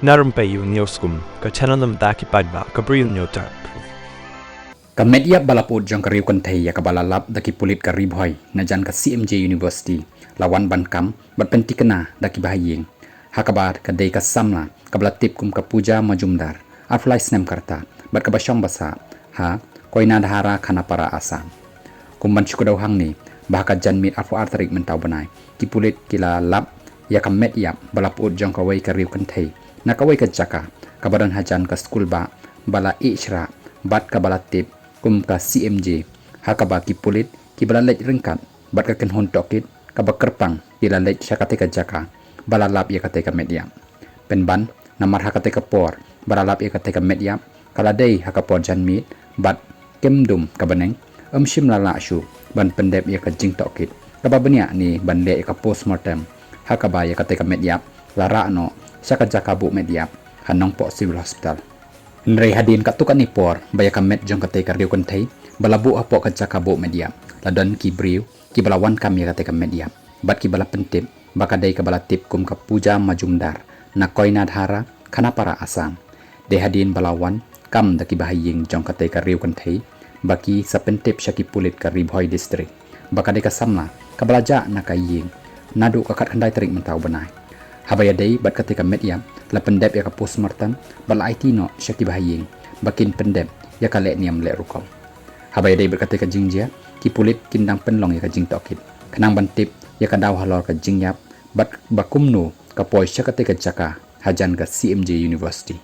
Narum payu nioskum, ka chananam daki padba, ka bril nyotar. Ka media balapod jong kariu kan thei ya ka balalap daki pulit ka ribhoy na jan ka CMJ University lawan bankam bat pentikena daki bahaying hakabar ka dei ka samla ka balatip kum ka puja majumdar aflai snem karta bat ka basyong basa ha koina dhara khana para asam kumban chukudau hangni bahaka janmit afu artarik mentau banai ki pulit kila lap ya ka media balapod jong ka wei ka riu kan thei na ka wei ka jaka ka badan hajan ka school ba bala ichra bat ka balatip kum ka CMJ hakaba ki pulit ki balalej ringkat bat ka kenhon tokit ka bakerpang ila lej syakate ka jaka balalap ya kate ka media penban namar hakate ka por balalap ya kate ka media kala dei hakapor janmit bat kemdum ka baneng shim lala shu ban pendep ya ka jing tokit ka babanya ni ban le ya ka postmortem hakaba ya kate ka media lara no syaka jaka bu media hanong po civil hospital Nrei hadin katukan ni por baya kamet jong kate kardiu kan thei balabu apo ka jakabo media ladon ki briu ki balawan kami kate ka media bat ki bala pentip bakadai ka balatip kum ka puja majumdar na koina dhara khana para asam de hadin balawan kam daki bahaying jong kate kardiu kan thei baki sa pentip syaki pulit ka ribhoy district bakadai ka samla ka balaja na kaying nadu ka kat handai terik mentau banai habaya dei bat ketika media la pendep ya ka postmortem bala IT no syaki bahaying bakin pendep ya ka le niam le rukol habaya dei bat ketika jingjia ki pulit kindang penlong ya ka jing tokit kenang bantip ya ka daw halor ka jingyap bat bakumnu ka poi syaka te ka jaka hajan ka CMJ University